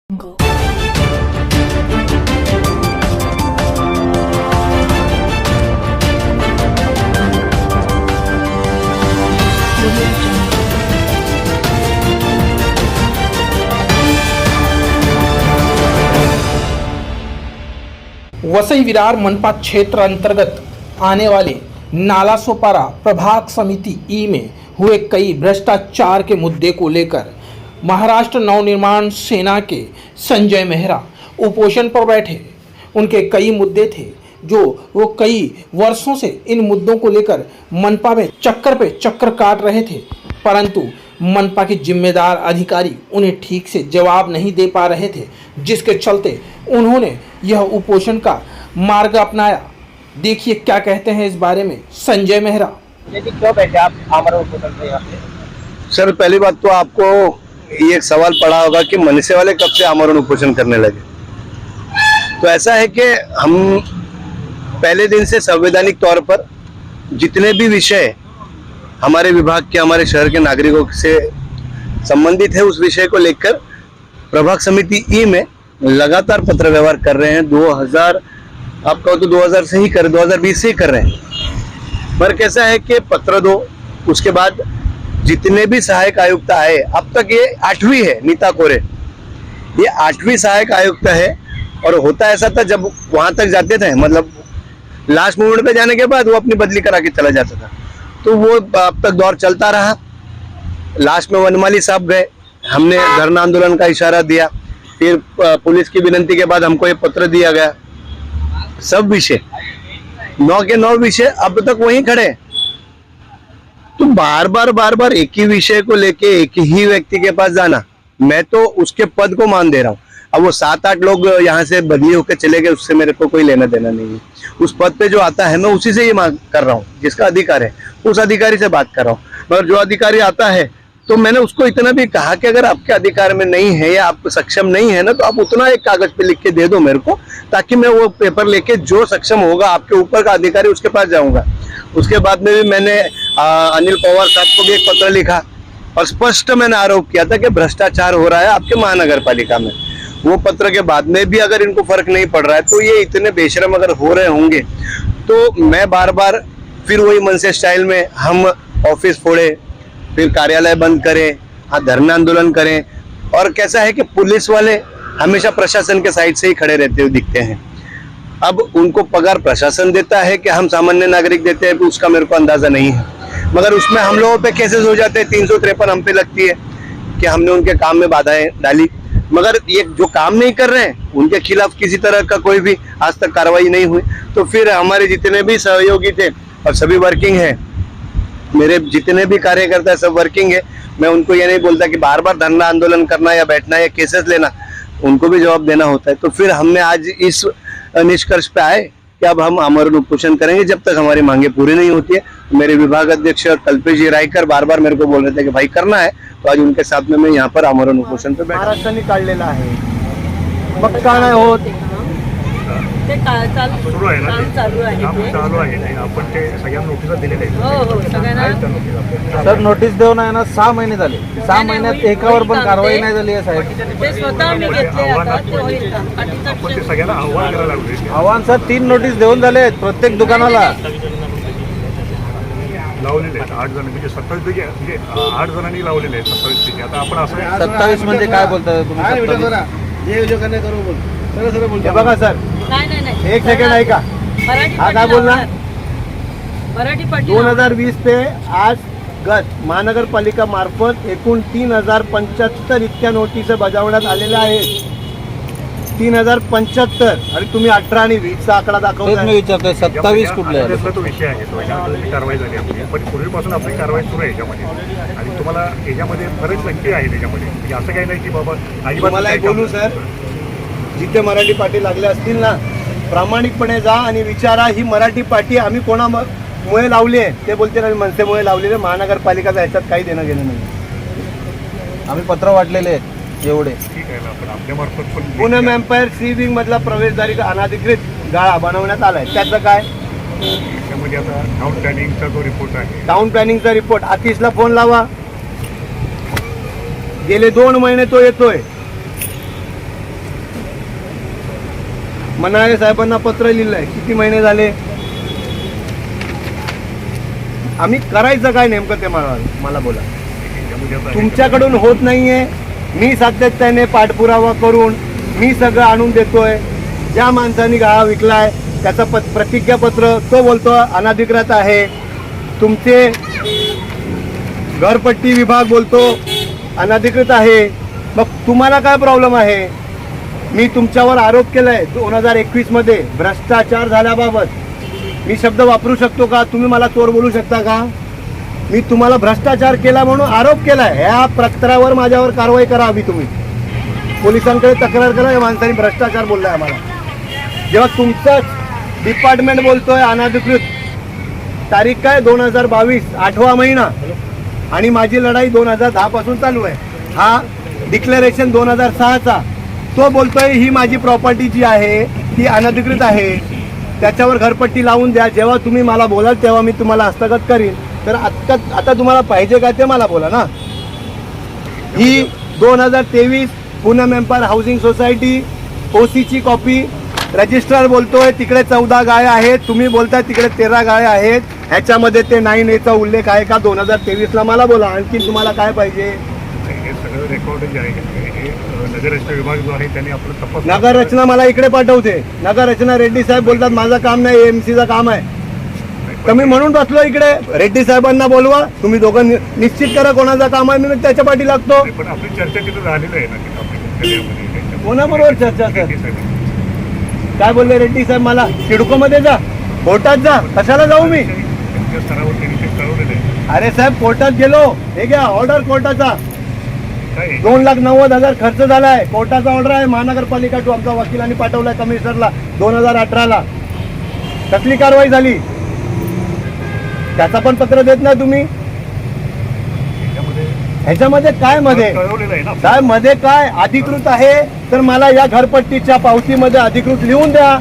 Jungle. Vasai Virar मनपा क्षेत्र अंतर्गत आने वाले नाला सोपारा प्रभाग समिति ई में हुए कई भ्रष्टाचार के मुद्दे को लेकर महाराष्ट्र नवनिर्माण सेना के संजय मेहरा उपोषण पर बैठे। उनके कई मुद्दे थे जो वो कई वर्षों से इन मुद्दों को लेकर मनपा में चक्कर पे चक्कर काट रहे थे, परंतु मनपा के जिम्मेदार अधिकारी उन्हें ठीक से जवाब नहीं दे पा रहे थे, जिसके चलते उन्होंने यह उपोषण का मार्ग अपनाया। देखिए क्या कहते हैं इस बारे में संजय मेहरा। क्यों बैठे आप आमरण उपोषण पे यहाँ पे? सर, पहली बात तो आपको ये एक सवाल पड़ा होगा कि मनसे वाले कब से आमरण उपोषण करने लगे। तो ऐसा है कि हम पहले दिन से संवैधानिक तौर पर जितने भी विषय हमारे विभाग के, हमारे शहर के नागरिकों से संबंधित है, उस विषय को लेकर प्रभाग समिति ई में लगातार पत्र व्यवहार कर रहे हैं। 2000 आप कहो तो 2000 से ही 2020 से ही कर रहे हैं। पर कैसा है कि पत्र दो, उसके बाद जितने भी सहायक आयुक्त आए, अब तक ये 8वीं है, नीता कोरे ये 8वीं सहायक आयुक्त है। और होता ऐसा था, जब वहां तक जाते थे, मतलब लास्ट मोमेंट पे जाने के बाद वो अपनी बदली करा के चला जाता था, तो वो अब तक दौर चलता रहा। लास्ट में वनमाली साहब गए, हमने धरना आंदोलन का इशारा दिया, फिर पुलिस की विनती के बाद हमको ये पत्र दिया गया। सब विषय 9 के 9 विषय अब तक वहीं खड़े। तो बार बार एक ही विषय को लेके एक ही व्यक्ति के पास जाना, मैं तो उसके पद को मान दे रहा हूँ। अब वो 7-8 लोग यहाँ से बदली होकर चले गए, उससे मेरे को कोई लेना देना नहीं है। उस पद पे जो आता है मैं उसी से ये मांग कर रहा हूँ, जिसका अधिकार है उस अधिकारी से बात कर रहा हूँ। मगर जो अधिकारी आता है, तो मैंने उसको इतना भी कहा कि अगर आपके अधिकार में नहीं है या आप सक्षम नहीं है ना, तो आप उतना एक कागज पे लिख के दे दो मेरे को, ताकि मैं वो पेपर लेके जो सक्षम होगा आपके ऊपर का अधिकारी उसके पास जाऊंगा। उसके बाद में भी मैंने अनिल पवार साहब को भी एक पत्र लिखा और स्पष्ट मैंने आरोप किया था कि भ्रष्टाचार हो रहा है आपके महानगर पालिका में। वो पत्र के बाद में भी अगर इनको फर्क नहीं पड़ रहा है, तो ये इतने बेशरम अगर हो रहे होंगे, तो मैं बार फिर वही मनसे स्टाइल में हम ऑफिस फोड़े, फिर कार्यालय बंद करें, धरना आंदोलन करें। और कैसा है कि पुलिस वाले हमेशा प्रशासन के साइड से ही खड़े रहते हुए दिखते हैं। अब उनको पगार प्रशासन देता है कि हम सामान्य नागरिक देते हैं, उसका मेरे को अंदाजा नहीं है। मगर उसमें हम लोगों पे केसेस हो जाते हैं, 353 हम पे लगती है कि हमने उनके काम में बाधाएं डाली। मगर ये जो काम नहीं कर रहे हैं उनके खिलाफ किसी तरह का कोई भी आज तक कार्रवाई नहीं हुई। तो फिर हमारे जितने भी सहयोगी थे, और सभी वर्किंग है, मेरे जितने भी कार्यकर्ता है सब वर्किंग है, मैं उनको ये नहीं बोलता कि बार धरना आंदोलन करना या बैठना या केसेस लेना, उनको भी जवाब देना होता है। तो फिर हमने आज इस निष्कर्ष पे आए कि अब हम आमरण उपोषण करेंगे जब तक हमारी मांगे पूरी नहीं होती है। मेरे विभाग अध्यक्ष कल्पेश जी रायकर बार मेरे को बोल रहे थे कि भाई करना है, तो आज उनके साथ में मैं यहाँ पर आमरण उपोषण पे बैठा। महाराष्ट्राने काढलेला आहे, मग का नाही होत? ते सुरू आहे ना, काम चालू आहे काम ते. चालू आहे ते. आपण ते सगळ्यांना नोटीस दिलेले आहेत. हो सगळ्यांना आहेत त्या notice आपल्या. सर, नोटीस देऊन आहे ना 6 महिने झाले, 6 महिन्यात एकावर पण कारवाई नाही झाली आहे साहेब. ते स्वतः मी घेतले आता, ते होईल काम. पाठीचा आपण ते सगळ्यांना आव्हान करायला लागले. आव्हान सर 3 नोटीस देऊन झाले प्रत्येक दुकानाला. लावलेले आहेत 8 जण, म्हणजे 27 पैकी म्हणजे 8 जणांनी लावलेले आहेत 27 पैकी. आता आपण असं 27 म्हणजे काय बोलताय तुम्ही? 27 हे बघा सर, नाही एक सेकंड ऐका. मराठी हा काय पट्टी बोलला? लावणार. मराठी पट्टी 2020 ते आज गत महानगरपालिका मार्फत एकूण 3075 इतक्या नोटीस बजावण्यात आलेल्या आहेत. 3075. आणि तुम्ही 18 आणि 20 चा आकडा दाखवताय. मी विचारतोय 27 कुठले आहे? त्यातला तो विषय आहे, तो याच्यामध्ये कारवाई झाली आपली. पण पूर्वीपासून आपली कारवाई सुरू आहे याच्यामध्ये, आणि तुम्हाला याच्यामध्ये बरेच नक्की आहे त्याच्यामध्ये. म्हणजे असं काही नाही की बाबा मला एक बोलू सर, जिथे मराठी पाटी लागल्या असतील ना, प्रामाणिकपणे जा आणि विचारा ही मराठी पाटी आम्ही कोणामुळे लावली आहे. ते बोलते ना मनसेमुळे लावलेले, महानगरपालिकाचा ह्याच्यात काही देणं घेणं नाही. आम्ही पत्र वाटलेले आहेत एवढे. ठीक आहे ना, आपण आपल्या मार्फत पण पुणे एम्पायर सी विंग मधला प्रवेशद्वारी अनधिकृत गाळा बनवण्यात आलाय, त्याचं काय? त्यामध्ये आता टाउन प्लॅनिंगचा जो रिपोर्ट आहे, टाउन प्लॅनिंगचा रिपोर्ट आतिशला फोन लावा. गेले 2 महिने तो येतोय. मनाळे साहेबांना पत्र लिहिलंय, किती महिने झाले? आम्ही करायचं काय नेमकं ते मला बोला. याच्यामध्ये आता तुमच्याकडून होत नाहीये, मी सातत्याने पाठपुरावा करून मी सगळं आणून देतोय. ज्या माणसाने गाळा विकलाय त्याचं प्रतिज्ञापत्र तो बोलतो अनधिकृत आहे. तुमचे घरपट्टी विभाग बोलतो अनधिकृत आहे. मग तुम्हाला काय प्रॉब्लेम आहे? मी तुमच्यावर आरोप केलाय 2021 मध्ये भ्रष्टाचार झाल्याबाबत. मी शब्द वापरू शकतो का? तुम्ही मला चोर बोलू शकता का? मी तुम्हाला भ्रष्टाचार केला म्हणून आरोप केलाय. या पत्रावर माझ्यावर कारवाई करा. हवी तुम्ही पोलिसांकडे तक्रार करा. या माणसाने भ्रष्टाचार बोललाय आम्हाला. जेव्हा तुमचं डिपार्टमेंट बोलतोय अनधिकृत, तारीख काय 2022 8वा महिना, आणि माझी लढाई 2010 पासून चालू आहे. हा डिक्लेरेशन 2006चा, तो बोलतोय ही माझी प्रॉपर्टी जी आहे ती अनधिकृत आहे, त्याच्यावर घरपट्टी लावून द्या. जेव्हा तुम्ही मला बोलाल तेव्हा मी तुम्हाला हस्तगत करीन. तर आता तुम्हाला पाहिजे का ते मला बोला ना. ही 2023 पूनम एम्पायर हाऊसिंग सोसायटी ओसीची कॉपी. रजिस्ट्रार बोलतोय तिकडे 14 गाळे आहेत, तुम्ही बोलताय तिकडे 13 गाळे आहेत. ह्याच्यामध्ये ते 9A चा उल्लेख आहे का 2023ला? मला बोला. आणखी तुम्हाला काय पाहिजे? हे सगळं रेकॉर्ड जे आहे हे नगररचना विभाग जो आहे त्यांनी आपलं तपास. नगर रचना मला इकडे पाठवते. नगर रचना रेड्डी साहेब बोलतात माझं काम नाही, एमसीचं काम आहे. तर मी म्हणून बसलो इकडे. रेड्डी साहेबांना बोलवा, तुम्ही दोघं निश्चित करा कोणाचं काम आहे, मी त्याच्या पाठी लागतो. पण आपली चर्चा तिथं झालेली आहे ना तिथं आपल्या कोणाबरोबर चर्चा सर? काय बोलले रेड्डी साहेब? मला सिडको मध्ये जा, कोर्टात जा. कशाला जाऊ मी? त्यांच्या स्तरावर त्यांनी ते कळवलेलं आहे. अरे साहेब कोर्टात गेलो, हे घ्या ऑर्डर कोर्टाचा. काय 2,90,000 खर्च झालाय. कोर्टाचा ऑर्डर आहे. महानगरपालिका टू आमचा वकिलांनी पाठवलाय कमिशनरला 2018ला. कसली कारवाई झाली त्याचा पण पत्र देत नाही तुम्ही. ह्याच्यामध्ये काय मध्ये कळवलेलं आहे ना साहेब? मध्ये काय अधिकृत आहे तर मला या घरपट्टीच्या पावतीमध्ये अधिकृत लिहून द्या.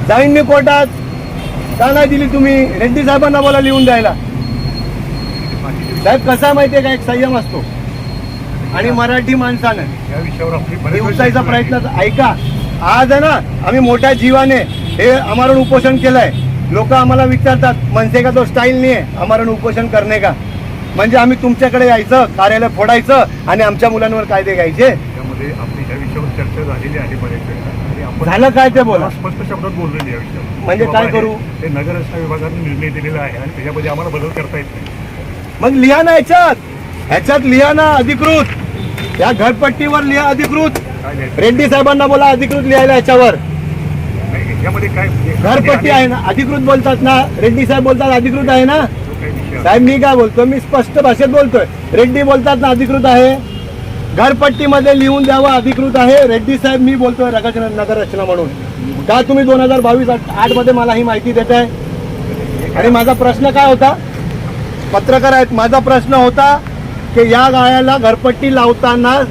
जाईन मी कोर्टात. का नाही दिली तुम्ही? रेड्डी साहेबांना बोला लिहून द्यायला. साहेब कसा माहितीये का, एक संयम असतो. आणि मराठी माणसानं या विषयावर आपली दिवसाचा प्रयत्न ऐका. आज आहे ना आम्ही मोठ्या जीवाने हे आमरण उपोषण केलंय. लोक आम्हाला विचारतात मनसे का तो स्टाईल नाही आहे आमरण उपोषण करणे का? म्हणजे आम्ही तुमच्याकडे यायचं, कार्यालय फोडायचं आणि आमच्या मुलांवर कायदे घ्यायचे. त्यामध्ये आपली ह्या विषयावर चर्चा झालेली आहे बरेच वेळा आणि आपण झालं काय ते बोला. स्पष्ट शब्दात बोललेली या विषयावर. म्हणजे काय करू? ते नगररचना विभागाने निर्णय दिलेला आहे आणि त्याच्यामध्ये आम्हाला बदल करता येत नाही. मग लिहा ना ह्याच्यात लिहा ना अधिकृत. या घरपट्टीवर लिहा अधिकृत. काय लिहायचं? रेड्डी साहेबांना बोला अधिकृत लिहायला ह्याच्यावर. नाही, याच्यामध्ये काय घरपट्टी आहे ना, अधिकृत बोलतात ना. रेड्डी साहेब बोलतात अधिकृत आहे ना. जो काही विषय साहेब मी काय बोलतोय, मी स्पष्ट भाषेत बोलतोय. रेड्डी बोलतात ना अधिकृत आहे. घरपट्टीमध्ये लिहून द्यावा अधिकृत आहे. रेड्डी साहेब मी बोलतोय नगर रचना म्हणून. का तुम्ही 2022-8 मध्ये मला ही माहिती देताय? आणि माझा प्रश्न काय होता? पत्रकार आहेत. माझा प्रश्न होता की या गाळ्याला घरपट्टी लावताना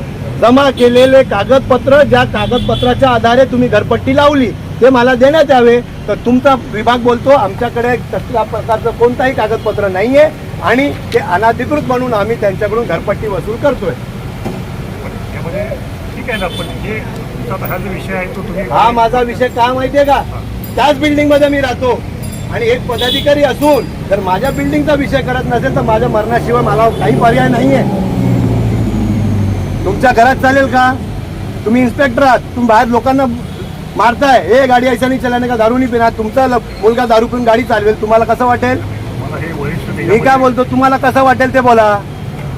जमा केलेले कागदपत्र, ज्या कागदपत्राच्या आधारे तुम्ही घरपट्टी लावली ते मला देण्यात यावे. तर तुमचा विभाग बोलतो आमच्याकडे कसल्या प्रकारचं कोणताही कागदपत्र नाहीये आणि ते अनधिकृत म्हणून आम्ही त्यांच्याकडून घरपट्टी वसूल करतोय. यामध्ये ठीक आहे ना, पण हे तुमचा हा जो विषय आहे तो तुम्ही हा माझा विषय काय माहितीये का? त्याच बिल्डिंग मध्ये मी राहतो आणि एक पदाधिकारी असून जर माझ्या बिल्डिंगचा विषय करत नसेल तर माझ्या मरणाशिवाय मला काही पर्याय नाहीये. तुमच्या घरात चालेल का? तुम्ही इन्स्पेक्टर आहात, तुम्ही बाहेर लोकांना मारताय, हे गाडी ऐसा नाही चलाने का, दारू नाही पिणार. तुमचा मुलगा दारू पिऊन गाडी चालवेल, तुम्हाला कसं वाटेल? मला हे वरिष्ठ मी काय बोलतो तुम्हाला कसं वाटेल ते बोला.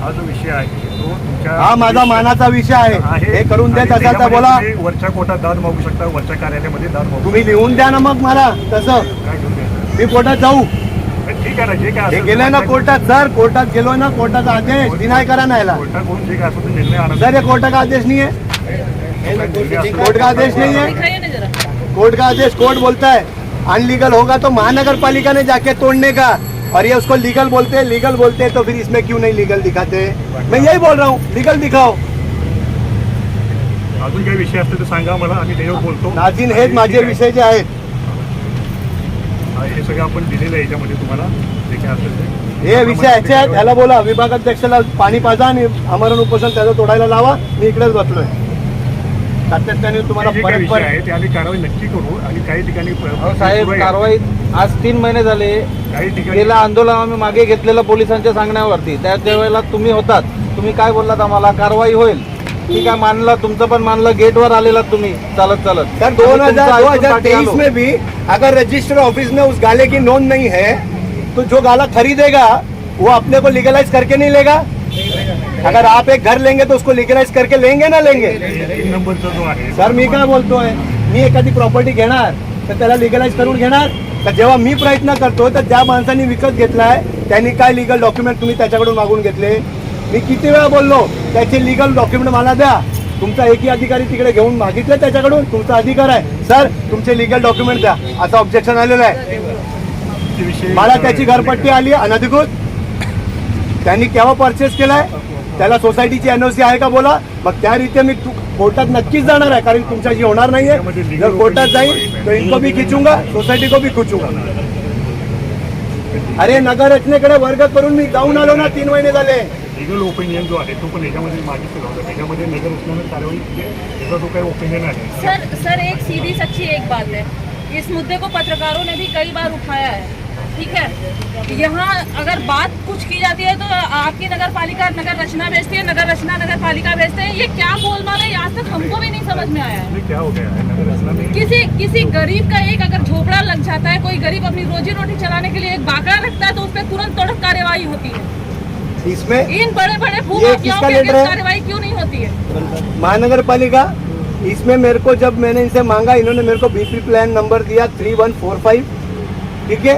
हा जो विषय आहे तो तुमच्या हा माझा मानाचा विषय आहे. हे करून देत असाल तर बोला. तुम्ही वरच्या कोर्टात दाद मागू शकता, वरच्या कार्यालयामध्ये दाद मागू तुम्ही लिहून द्या ना मग मला तसं. काय घेऊन द्यायचं? मी कोर्टात जाऊ. ठीक आहे ना, जे काय हे असेल गेलंय ना कोर्टात. सर कोर्टात गेलोय ना, कोर्टाचा आदेश डिनाय करा ना याला. कोर्टाकडून जे काय असेल ते निर्णय आणा. सर ये कोर्ट का आदेश नहीं है. कोर्ट का आदेश नहीं है. दिखाइए ना जरा. कोर्ट का आदेश कोर्ट बोलता है अनलीगल होगा तो महानगर पालिका ने जाके तोड़ने का, और ये उसको लीगल बोलते हैं तो फिर इसमें क्यों नहीं लीगल दिखाते? मैं यही बोल रहा हूँ, लीगल दिखाओ. अजून काही विषय असतील तर सांगा मला, आम्ही त्याच्यावर बोलतो. नाजीन हेच माझे विषय जे आहेत. हे सगळं आपण दिलेलं आहे याच्यामध्ये तुम्हाला जे काय असेल ते. हे विषय ह्याचे आहेत. ह्याला बोला विभागाध्यक्षाला पाणी पाजा आणि आमरण उपोषण त्याचं तोडायला लावा. मी इकडेच बसलोय. सातत्याने तुम्हाला जे काही परत विषय परत आहे ते आम्ही कारवाई नक्की करू आणि काही ठिकाणी साहेब सुरू आहे. कारवाई आज 3 महिने झाले काही ठिकाणी गेलं आंदोलन आम्ही मागे घेतलेलं पोलिसांच्या सांगण्यावरती त्यावेळेला तुम्ही होतात तुम्ही काय बोललात आम्हाला कारवाई होईल ठीक आहे मानलं तुमचं पण मानलं गेटवर आलेला तुम्ही चालत चालत सर आम्ही तुमचं ऐकून पाठी 2023 आलो. में भी अगर रजिस्टर ऑफिस में उस गाले की नोंद नहीं है तो जो गाला खरीदेगा वो अपने को लीगलाइज करके नहीं लेगा। अगर आप एक घर लेंगे तो उसको लीगलाइज करके लेंगे ना लेंगे। 3 नंबरचा जो आहे सर मी काय बोलतोय मी एखादी प्रॉपर्टी घेणार तर त्याला लिगलाइज करून घेणार तर जेव्हा मी प्रयत्न करतो तर ज्या माणसाने विकत घेतलाय त्यांनी काय लिगल डॉक्युमेंट तुम्ही त्याच्याकडून मागून घेतले। मी किती वेळा बोललो त्याचे लिगल डॉक्युमेंट मला द्या तुमचा एकही अधिकारी तिकडे घेऊन मागितलं त्याच्याकडून तुमचा अधिकार आहे सर तुमचे लिगल डॉक्युमेंट द्या असं ऑब्जेक्शन आलेलं आहे। विषयी मला त्याची घरपट्टी आली अनधिकृत त्यांनी केव्हा परचेस केलाय त्याला सोसायटीची एनओसी आहे का बोला मग त्या रीते मी कोर्टात नक्कीच जाणार आहे कारण तुमच्याशी होणार नाहीये जर कोर्टात जाईल तो इनको भी खिचूंगा सोसायटी को भी खिचूंगा। अरे नगर रचनेकडे वर्ग करून मी जाऊन आलो ना 3 महिने झाले। लिगल ओपिनियन जो आहे तो पण याच्यामध्ये मागितलेला होता त्याच्यामध्ये नगर रचनेने कारवाई त्याचा जो काही ओपिनियन आहे सर एक सीधी सच्ची एक बात है, इस मुद्दे को पत्रकारों ने भी कई बार उठाया है, ठीक है। यहाँ अगर बात कुछ की जाती है तो आपकी नगर पालिका नगर रचना भेजती है, नगर रचना नगर पालिका भेजते हैं। ये क्या गोलमाल है आज तक हमको भी नहीं समझ में आया है। ये क्या हो गया है नगर रचना में किसी गरीब का एक अगर झोपड़ा लग जाता है, कोई गरीब अपनी रोजी रोटी चलाने के लिए एक बाकड़ा रखता है तो उस पर तुरंत तड़क कार्रवाई होती है। इसमें इन बड़े बड़े ये भूमाफियाओं किसका के लेटर अगेंस्ट है? कार्रवाई क्यों नहीं होती है? महानगर पालिका इसमें मेरे को जब मैंने इनसे मांगा इन्होंने मेरे को बीपी प्लान नंबर दिया 3145 ठीक है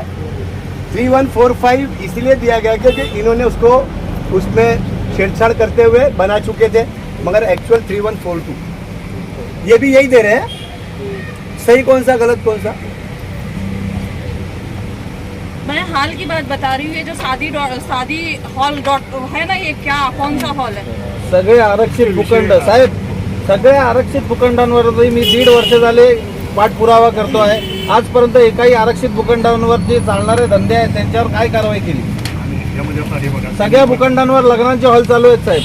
3145 इसलिए दिया गया क्योंकि इन्होंने उसको उसमें छेड़छाड़ करते हुए बना चुके थे मगर एक्चुअल 3142 ये भी यही दे रहे हैं। सही कौन सा गलत कौन सा? मैं हाल की बात बता रही हूँ, ये जो शादी हॉल है ना, ये क्या कौन सा हॉल है? सगळे आरक्षित भूखंड साहेब सगळ्या आरक्षित भूखंडांवरती मी 1.5 वर्ष झाले पाठपुरावा करतो आहे आजपर्यंत एकाही आरक्षित भूखंडांवर जे चालणारे धंदे आहेत त्यांच्यावर काय कारवाई केली? आणि यामध्ये आता हे बघा सगळ्या भूखंडांवर लग्नाचे हॉल चालू आहेत साहेब।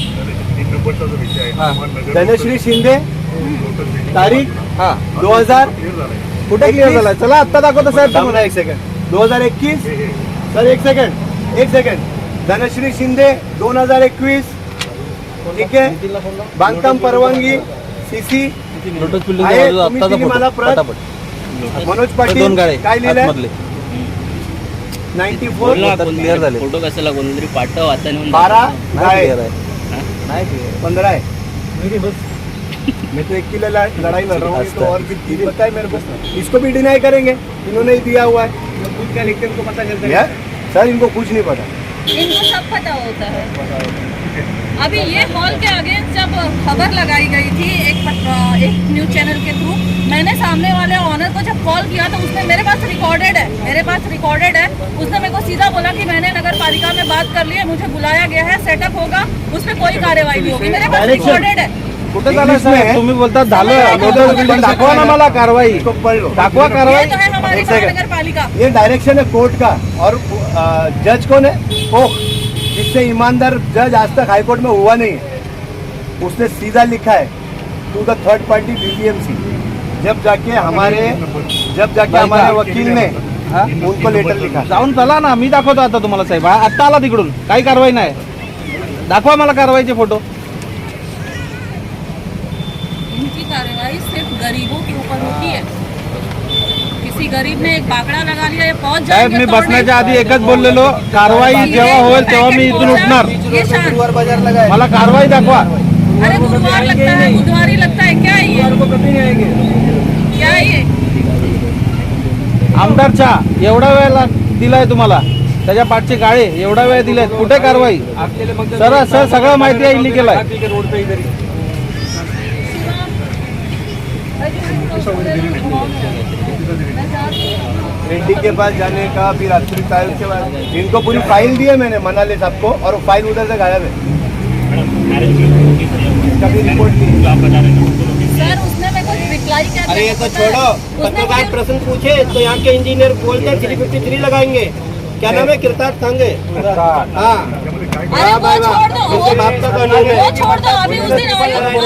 3 नंबरचा जो विषय आहे हा. तुम्हाला नगर धनश्री शिंदे टोटल बिल्डिंग तारीख हा 2000 क्लिअर झालाय कुठे क्लिअर झालाय? चला आत्ता दाखवतो साहेब थांब तुम्हाला। ना एक सेकंड 2021 सर एक सेकंड धनश्री शिंदे 2021 ठीक आहे बांधकाम परवानगी सीसी लोटस बिल्डिंग आहे, बाजूला तुम्ही आत्ताचा दिली फोटो, मला प्रत. पटापट मनोज 2 पाटील गाळे काय लिहिलंय आतमधले. 94 तर क्लिअर झाले फोटो कशाला कोणतरी पाठव आता नेऊन 12 नाही गाळे क्लिअर आहे नाही clear 15 है मैं तो एक की लड़ाई लड़ रहा हूँ ये तो और भी चीजें पता है मेरे को इसको भी डिनाई करेंगे इन्होंने ही दिया हुआ है खुद क्या लिखते इनको पता चलता है सर इनको कुछ नहीं पता इनको सब पता होता है। अभी ये हॉल के अगेंस्ट जब खबर लगाई गई थी एक न्यूज चैनल के थ्रू, मैंने सामने वाले ऑनर को जब कॉल किया तो उसने मेरे पास रिकॉर्डेड है उसने मेरे को सीधा बोला कि मैंने नगर पालिका में बात कर ली है, मुझे बुलाया गया है, सेटअप होगा, उस पर कोई कार्रवाई नहीं होगी। मेरे पास रिकॉर्डेड है। कुठे झालं इंग्लिश में साहेब? है? तुम्ही बोलता झालं समझ लोटस रहा बिल्डिंग हूँ। दाखवा ना मला कारवाई इसको पढ़ लो दाखवा ये कारवाई तो है हमारी एक सेकंड। नगर पालिका। ये डायरेक्शन है कोर्ट का और जज कौन है ओह जिससे ईमानदार जज आज तक हाईकोर्ट में हुआ नहीं है उसने सीधा लिखा है टू द थर्ड पार्टी बीबीएमसी जब जाके हमारे वकील ने हा? उनको लेटर लिखा जाऊन चला ना मी दाखवतो आता तुम्हाला साहेब आत्ता आला तिकडून काही कारवाई नाही दाखवा मला कारवाईचे फोटो इनकी कार्रवाई सिर्फ गरीबों के ऊपर होती है। किसी गरीब ने एक बाकड़ा लगा लिया, ये पहुंच साहेब जाएंगे मी तोड़ने। बसण्याच्या आधी एकच बोललेलो कारवाई जेव्हा होईल तेव्हा मी इथून उठणार ये शांत। बाजार लगा है मला कारवाई दाखवा अरे गुरुवार लगता है, बुधवार ही लगता है, क्या है ये? क्या है ये? आमदार चहा एवढा वेळ दिलाय तुम्हाला त्याच्या पाठचे गाळे एवढा वेळ दिलाय कुठे कारवाई सर सगळं माहिती आहे इलिगल आहे रेड्डी के पास जाने का फिर अतिरिक्त आयुक्त के पास इनको पूरी फाइल दी है मैंने मनाली साहब को और वो फाइल उधर से गायब है इसका भी रिपोर्ट दी सर उसने मेरे को रिप्लाई क्या अरे ये तो छोड़ो पत्रकार प्रश्न पूछे तो यहाँ के इंजीनियर बोलते हैं 353 लगाएंगे क्या नाम है किरताट सांगे हाँ त्याच्यामध्ये काय अरे वो छोड़ दो उसके बाप का नाम है वो छोड़ दो। अभी उस दिन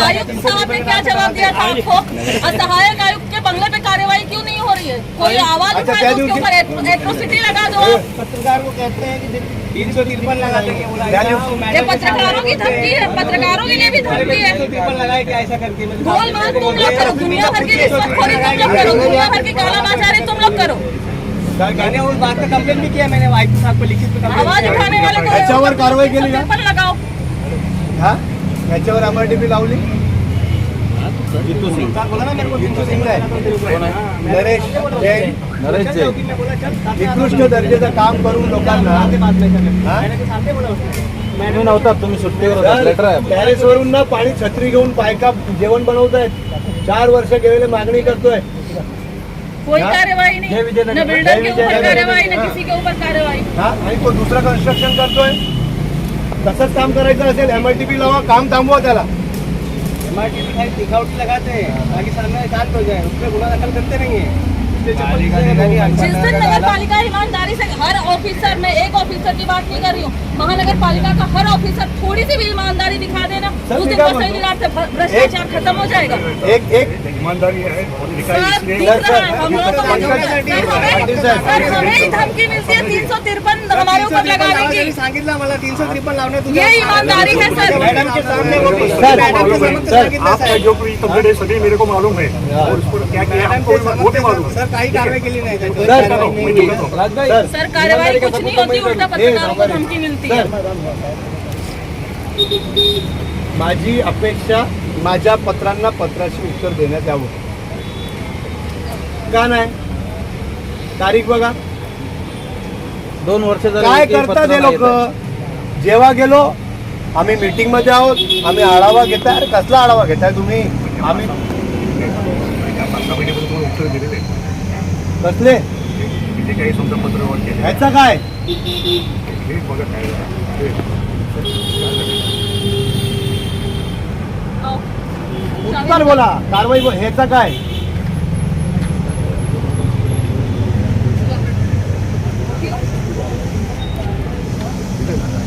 आयुक्त साहब ने क्या जवाब दिया था आपको? सहायक आयुक्त के बंगले पे कार्रवाई क्यों नहीं हो रही है? कोई आवाज अच्छा, उठाए क्या तो उसके ऊपर एट्रोसिटी लगा दो। पत्रकार को कहते हैं कि 353 लगाते हैं ये पत्रकारों की धमकी है, पत्रकारों के लिए भी धमकी है। 353 लगाए क्या ऐसा करके गोलमाल तुम लोग करो, दुनिया भर की रिश्वतखोरी तुम लोग करो, दुनिया भर की कालाबाजारी तुम लोग करो। मैंने उस बात का कंप्लेंट भी किया मैंने आयुक्त साहब को लिखित में आवाज उठाने वाले को याच्यावर कारवाई केली का? पेपर लगाओ। हाँ याच्यावर MRTP लावली बोला ना मेरे को जितू सिंग आहे नरेश जैन नरेश जैन निकृष्ट दर्जाचं काम करून लोकांना हाँ? तुम्ही नव्हता, तुम्ही सुट्टीवर होता. लेटर आहे आपलं. टॅरेसवरून ना पाणी छत्री घेऊन बायका जेवण बनवतायत 4 वर्ष गेलेले मागणी करतोय कोई हाँ? कार्रवाई नहीं, जय विजय न बिल्डर के ऊपर जय कार्रवाई, न हाँ। किसी के ऊपर कार्रवाई। हा आणि तो दुसरं कन्स्ट्रक्शन करतोय तसंच काम करायचं असेल MRTP लावा काम थांबवा त्याला MRTP खाली दिखावटी लगाते हैं ताकि सामने शांत हो जाए उसमें गुना दाखल करते नहीं है जिस दिन नगर पालिका ईमानदारी से हर ऑफिसर, मैं एक ऑफिसर की बात नहीं कर रही हूँ, महानगर पालिका का हर ऑफिसर थोड़ी सी भी ईमानदारी दिखा देना, सर, उस दिन क्या तो बोलते सही दिनार से भ्रष्टाचार खत्म हो जाएगा। एक ईमानदारी आहे और लिखाई सर, इसलिए दिख रहा है, हम लोगों को सर, हमें ही धमकी मिलती है 353 हमारे ऊपर लगाने की। सांगितलं मला 353 लावण्यात ये ईमानदारी है सर। मैडम के सामने मालूम है आपका जो कोई कंप्लेंट है सभी मेरे को मालूम है और उस पर क्या किया हमको वो भी मालूम है। सर काही कारवाई केली नाही सर कार्रवाई कुछ नहीं होती, उल्टा पत्रकारों को धमकी मिलती है। माझी अपेक्षा माझ्या पत्रांना पत्राशी उत्तर देण्यात यावं का नाही तारीख बघा 2 वर्ष झाली काय एकही करतात पत्र हे नाही लोक येत. जेव्हा गेलो आम्ही मीटिंग मध्ये आहोत आम्ही आढावा घेताय अरे कसला आढावा घेताय तुम्ही आम्ही 5-6 महिन्यापूर्वी तुम्हाला उत्तर दिलेले आहे. कसले किती काही समजा पत्रव्यवहार केले ह्याचं काय हे बघा काय उत्तर बोला कारवाई ह्याचं काय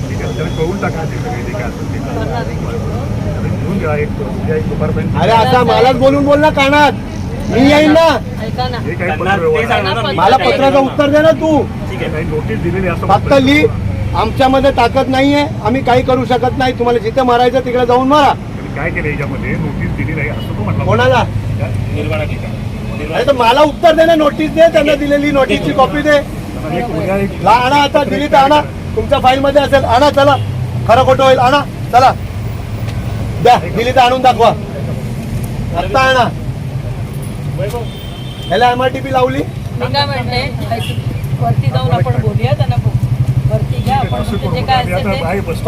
ठीक आहे त्याला कळून टाका ते सगळे जे काय असेल ते घेऊन घ्या एक उद्या एक दुपारपर्यंत अरे आता मलाच बोल ना कानात मी येईन ना ऐका ना, हे काही पत्रव्यवहार मला पत्राचं उत्तर दे ना तू ठीक आहे काही नोटीस दिलेली असं फक्त लिही आमच्यामध्ये ताकद नाहीये आम्ही काही करू शकत नाही तुम्हाला जिथे मारायचं तिकडे जाऊन मारा त्यांनी काय केलं याच्यामध्ये नोटीस दिली नाही असं तो म्हटलं कोणाला निर्माणा ठिकाणी अरे तर मला उत्तर दे ना नोटीस दे त्यांना दिलेली नोटीसची कॉपी दे एक उद्या एक ला आणा आता दिली तर आणा तुमच्या फाईल मध्ये असेल आणा चला खरं खोटं होईल आणा चला द्या दिली तर आणून दाखवा आत्ता आणा ह्याला MRTP लावली मी काय म्हणते, वरती जाऊन आपण बोलूया त्यांना, वरती घ्या आपण, जे काय असेल ते.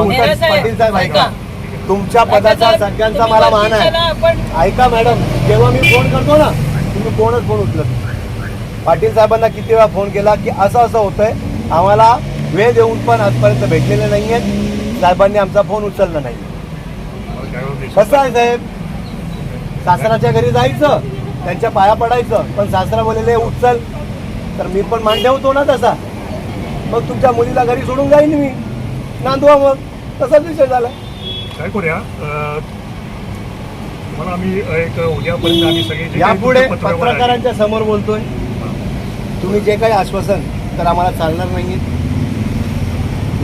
नीरज साहेब, पाटील साहेब ऐका ऐका. तुमच्या पदाचा ऐका सर, सगळ्यांचा तुम्ही मला वरती मान आहे चला, आपण ऐका मॅडम जेव्हा मी फोन करतो ना तुम्ही कोणच फोन उचलत पाटील साहेबांना किती वेळा फोन केला की असं होतंय आम्हाला वेळ देऊन पण आजपर्यंत भेटलेले नाही आहेत साहेबांनी आमचा फोन उचलला नाही कसं आहे साहेब सासराच्या घरी जायचं त्यांच्या पाया पडायचं पण सासरा बोललेले उचल तर मी पण मान ठेवतो ना तसा मग तुमच्या मुलीला घरी सोडून जाईन मी नांदवा मग तसाच विषय झाला काय करूया तुम्हाला आम्ही एक उद्यापर्यंत आम्ही सगळे जे काही यापुढे तुमचे पत्रव्यवहार आहे, पत्रकारांच्या समोर बोलतोय तुम्ही जे काही आश्वासन तर आम्हाला चालणार नाहीये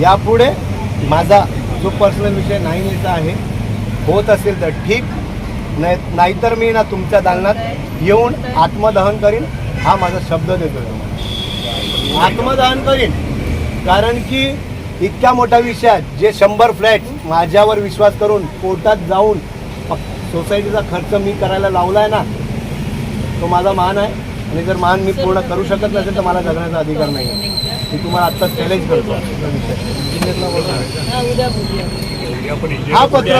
यापुढे माझा जो पर्सनल विषय नाही न्यायचा आहे होत असेल तर ठीक नाहीतर मी ना तुमच्या दालनात येऊन आत्मदहन करीन हा माझा शब्द देतोय तुम्हाला आत्मदहन करीन कारण की इतक्या मोठ्या विषयात जे 100 फ्लॅट माझ्यावर विश्वास करून कोर्टात जाऊन सोसायटीचा खर्च मी करायला लावलाय ना तो माझा मान आहे आणि जर मान मी पूर्ण करू शकत नसेल तर मला जगण्याचा अधिकार नाही आहे मी तुम्हाला आत्ता चॅलेंज करतो उद्या बोलूया. उद्या पण इंजिनियर हा पत्र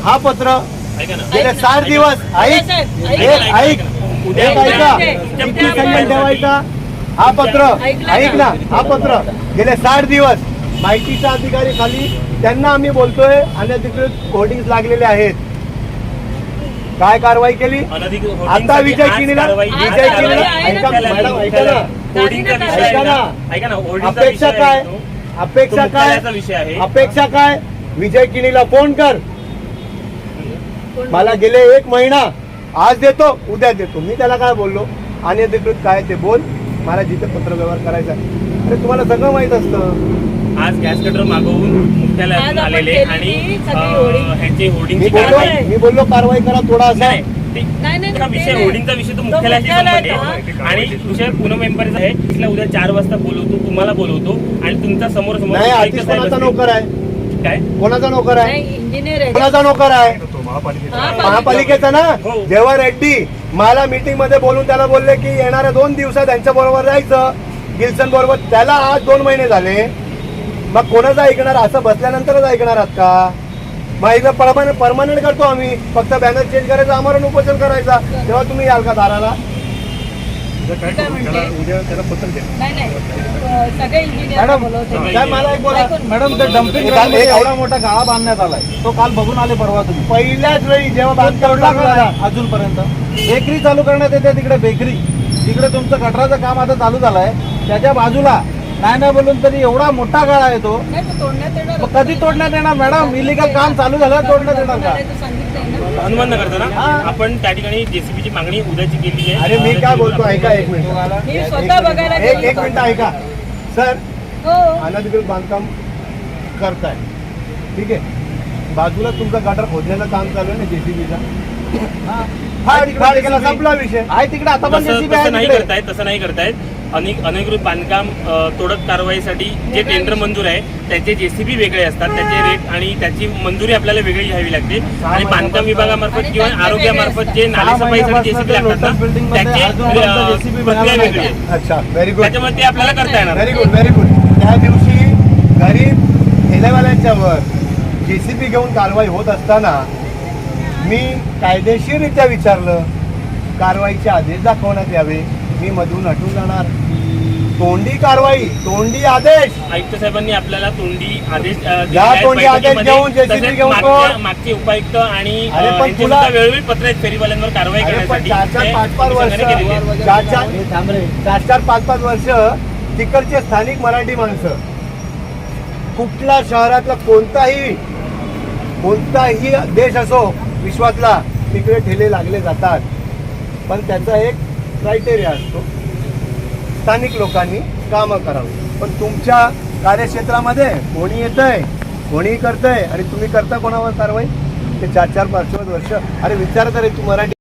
हा पत्र गेले 60 दिवस ऐक ऐक उद्या ऐका किती संयम ठेवायचा हा पत्र ऐक ना हा पत्र गेले 60 दिवस माहितीच्या अधिकारी खाली त्यांना आम्ही बोलतोय अनधिकृत होर्डिंग्स लागलेले आहेत काय कारवाई केली अनधिकृत आता विजय किनीला ऐका मॅडम ऐका ना ऐका ना ऐका ना अपेक्षा काय अपेक्षा काय विषय आहे अपेक्षा काय विजय किनीला फोन कर मला गेले 1 महिना आज देतो उद्या देतो मी त्याला काय बोललो अनधिकृत काय ते बोल मला जिथे पत्रव्यवहार करायचा आहे. अरे तुम्हाला सगळं माहित असतं आज गॅस कटर मागवून मुख्यालयातून आज आपण आलेले केली आणि ती सगळी होर्डिंग. ह्यांची होर्डिंगची मी बोललो कारवाई करा थोडा असा नाही नाही, हा विषय नाही. होर्डिंगचा विषय तो मुख्यालयाशी मुख्यालयात संबंधित आहे आणि विषय पुणे मेंबरचा आहे तिथला उद्या 4 वाजता बोलवतो तुम्हाला बोलवतो आणि तुमचा समोर नाही आतिश कोणाचा नोकर आहे काय कोणाचा नोकर आहे नाही, इंजिनियर आहे. कोणाचा नोकर आहे तो महापालिकेचा महापालिकेचा ना हो. जेव्हा रेड्डी मला मीटिंग मध्ये बोलून त्याला बोलले की येणाऱ्या 2 दिवसात त्यांच्या बरोबर जायचं गिल्सन बरोबर त्याला आज 2 महिने झाले मग कोणाचं ऐकणार असं बसल्यानंतरच ऐकणार आहात का मग एकदा परमनंट करतो आम्ही फक्त बॅनर चेंज करायचं आम्हाला उपोषण करायचा तेव्हा तुम्ही याल का दाराला उद्या काय करू? त्याला उद्या त्याला पत्र द्या नाही सगळे इंजिनियर मॅडम बोलवते काय मला एक बोला मॅडम ते डम्पिंग ग्राउंड एवढा मोठा गाळा बांधण्यात आलाय तो काल बघून आले परवा तुम्ही पहिल्याच वेळी जेव्हा बांधकाम तोडला लागला का नाही अजूनपर्यंत बेकरी चालू करण्यात येते तिकडे बेकरी तिकडे तुमचं गटराचं काम आता चालू झालंय त्याच्या बाजूला नाही बोलून तरी एवढा मोठा गाळा आहे तो नाही तो तोडण्यात येणार मग कधी तोडण्यात येणार मॅडम इलिगल काम चालू झालं तोडण्यात येणार का तो सांगितलंय ना. अनुमान न करताना आपण त्या ठिकाणी जेसीबीची मागणी उद्याची केलेली आहे अरे मी काय बोलतो ऐका 1 मिनिट मी स्वतः बघायला गेली एक मिनिट ऐका सर हो अनधिकृत बांधकाम करताय ठीक आहे बाजूला तुमचा गटर खोदण्याचं काम चालू आहे ना जेसीबीचा हा संपला विषय आहे तिकडे आता पण तसं JCB तसं आहे नाही तिकडे. करतायत तसं नाही करतायत अनधिकृत बांधकाम तोडक कारवाईसाठी जे टेंडर मंजूर आहे त्याचे जेसीबी वेगळे असतात त्याचे रेट आणि त्याची मंजुरी आपल्याला वेगळी घ्यावी लागते आणि बांधकाम विभागामार्फत किंवा आरोग्यामार्फत जे नालेसफाईसाठी जेसीबी लागतात ना त्याची प्रक्रिया वेगळी आहे अच्छा व्हेरी गुड त्याच्यामुळे ते आपल्याला करता येणार व्हेरी गुड त्या दिवशी गरीब ठेलेवाल्यांच्यावर जेसीबी घेऊन कारवाई होत असताना मी कायदेशीररित्या विचारलं कारवाईचे आदेश दाखवण्यात यावे मी मधून हटून जाणार तोंडी कारवाई तोंडी आदेश आयुक्त साहेबांनी आपल्याला तोंडी आदेश या तोंडी आदेश घेऊन JCB तसेच घेऊन मागचे उपायुक्त आणि अरे पण यांचे तुला- सुद्धा वेळोवेळी पत्र आहेत फेरीवाल्यांवर कारवाई अरे पण करण्यासाठी 4-4 ते संघटनेने केलेली आहे. 5-5 वर्ष तिकडचे स्थानिक मराठी माणसं कुठल्या शहरातला कोणताही देश असो विश्वातला तिकडे ठेले लागले जातात पण त्याचा एक क्रायटेरिया असतो स्थानिक लोकांनी कामं करावी पण तुमच्या कार्यक्षेत्रामध्ये कोणी येतंय कोणी करतंय आणि तुम्ही करता कोणावर कारवाई ते 4-4 5 वर्ष अरे विचार तर तू मराठी